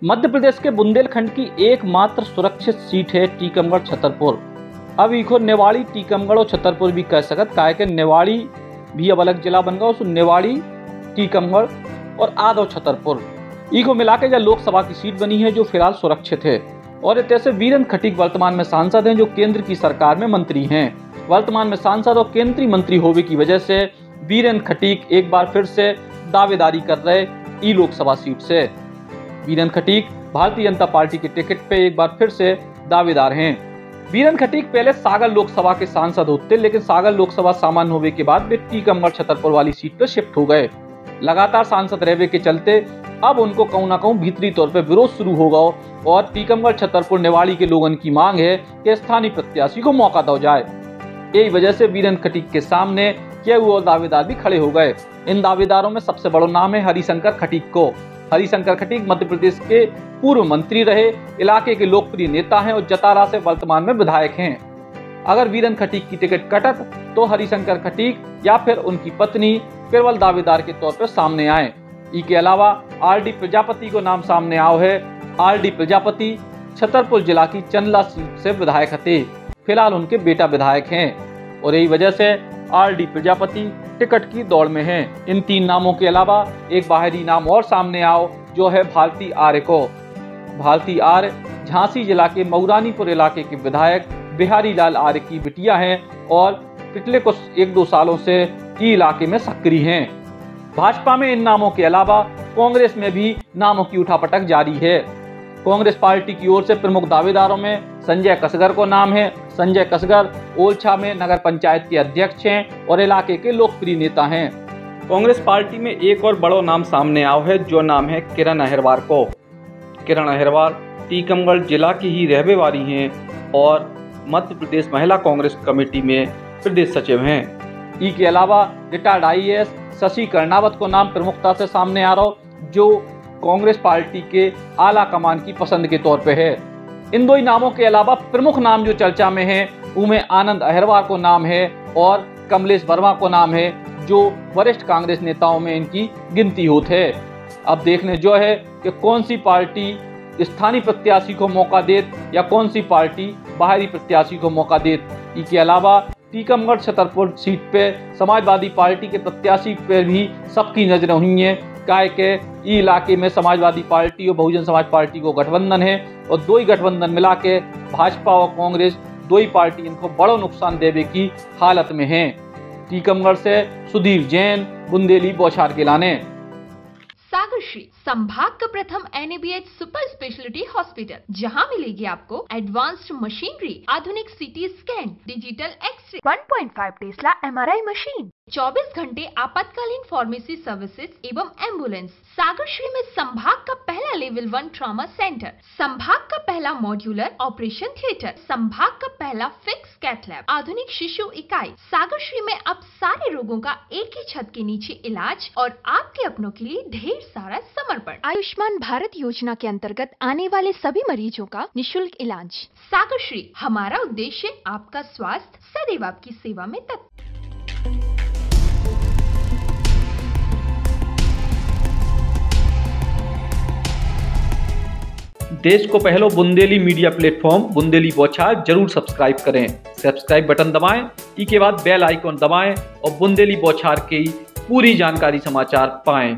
मध्य प्रदेश के बुंदेलखंड की एकमात्र सुरक्षित सीट है टीकमगढ़ छतरपुर। अब इको नेवाड़ी टीकमगढ़ और छतरपुर भी कह सकत काहे के नेवाड़ी भी अब अलग जिला बन गया। उस नेवाड़ी टीकमगढ़ और आदव छतरपुर इको मिला के जो लोकसभा की सीट बनी है जो फिलहाल सुरक्षित है। और जैसे वीरेंद्र खटीक वर्तमान में सांसद हैं जो केंद्र की सरकार में मंत्री हैं। वर्तमान में सांसद और केंद्रीय मंत्री होने की वजह से वीरेंद्र खटीक एक बार फिर से दावेदारी कर रहे ई लोकसभा सीट से। वीरेंद्र खटीक भारतीय जनता पार्टी के टिकट पे एक बार फिर से दावेदार हैं। वीरेंद्र खटीक पहले सागर लोकसभा के सांसद होते, लेकिन सागर लोकसभा सामान्य होने के बाद वे टीकमगढ़ छतरपुर वाली सीट पर शिफ्ट हो गए। लगातार सांसद रहने के चलते अब उनको कहूं ना कहूं भीतरी तौर पर विरोध शुरू हो गया और टीकमगढ़ छतरपुर नेवाड़ी के लोगों की मांग है कि स्थानीय प्रत्याशी को मौका दिया जाए। यही वजह से वीरेंद्र खटीक के सामने किए हुए दावेदार भी खड़े हो गए। इन दावेदारों में सबसे बड़ा नाम है हरिशंकर खटीक को। हरिशंकर खटीक मध्य प्रदेश के पूर्व मंत्री रहे, इलाके के लोकप्रिय नेता हैं और जतारा से वर्तमान में विधायक हैं। अगर वीरेंद्र खटीक की टिकट कटत तो हरिशंकर खटीक या फिर उनकी पत्नी केवल दावेदार के तौर पर सामने आए। इसके अलावा आरडी प्रजापति को नाम सामने आओ है। आरडी प्रजापति छतरपुर जिला की चंदला सीट से विधायक थे, फिलहाल उनके बेटा विधायक हैं और यही वजह से आरडी प्रजापति टिकट की दौड़ में हैं। इन तीन नामों के अलावा एक बाहरी नाम और सामने आओ जो है भारती आर्य को। भारती आर्य झांसी जिला के मऊरानीपुर इलाके के विधायक बिहारी लाल आर्य की बिटिया हैं और पिछले कुछ 1-2 सालों से ई इलाके में सक्रिय हैं। भाजपा में इन नामों के अलावा कांग्रेस में भी नामों की उठापटक जारी है। कांग्रेस पार्टी की ओर से प्रमुख दावेदारों में संजय कसगर को नाम है। संजय कसगर ओलछा में नगर पंचायत के अध्यक्ष हैं और इलाके के लोकप्रिय नेता हैं। कांग्रेस पार्टी में एक और बड़ा नाम सामने आओ है जो नाम है किरण अहिरवार को। किरण अहिरवार टीकमगढ़ जिला की ही रहने वाली हैं और मध्य प्रदेश महिला कांग्रेस कमेटी में प्रदेश सचिव हैं। इसके अलावा रिटायर्ड IAS शशि कर्णावत को नाम प्रमुखता से सामने आ रहा जो कांग्रेस पार्टी के आला कमान की पसंद के तौर पे है। इन दो ही नामों के अलावा प्रमुख नाम जो चर्चा में है उनमें आनंद अहिरवार को नाम है और कमलेश वर्मा को नाम है जो वरिष्ठ कांग्रेस नेताओं में इनकी गिनती होती है। अब देखने जो है कि कौन सी पार्टी स्थानीय प्रत्याशी को मौका देत या कौन सी पार्टी बाहरी प्रत्याशी को मौका देत। इसके अलावा टीकमगढ़ छतरपुर सीट पे समाजवादी पार्टी के प्रत्याशी पर भी सबकी नजरें हुई हैं। काय के इलाके में समाजवादी पार्टी और बहुजन समाज पार्टी को गठबंधन है और दो ही गठबंधन मिला के भाजपा और कांग्रेस दो ही पार्टी इनको बड़ा नुकसान देने की हालत में है। टीकमगढ़ से सुधीर जैन, बुंदेली बौछार के लाने। सागर श्री संभाग का प्रथम NABH सुपर स्पेशलिटी हॉस्पिटल, जहां मिलेगी आपको एडवांस्ड मशीनरी, आधुनिक CT scan, digital X ray, 1.5 Tesla MRI machine, 24 घंटे आपातकालीन फार्मेसी सर्विसेज एवं एम्बुलेंस। सागर श्री में संभाग का पहला लेवल 1 ट्रॉमा सेंटर, संभाग का पहला मॉड्यूलर ऑपरेशन थिएटर, संभाग का पहला फिक्स कैथ लैब, आधुनिक शिशु इकाई। सागर श्री में अब सारे रोगों का एक ही छत के नीचे इलाज और आपके अपनों के लिए ढेर सारा समर्पण। आयुष्मान भारत योजना के अंतर्गत आने वाले सभी मरीजों का निःशुल्क इलाज। सागर श्री, हमारा उद्देश्य आपका स्वास्थ्य, सदैव आपकी सेवा में तत्पर। देश को पहलो बुंदेली मीडिया प्लेटफॉर्म बुंदेली बौछार जरूर सब्सक्राइब करें। सब्सक्राइब बटन दबाएं, इसके बाद बेल आइकॉन दबाएं और बुंदेली बौछार की पूरी जानकारी समाचार पाएं।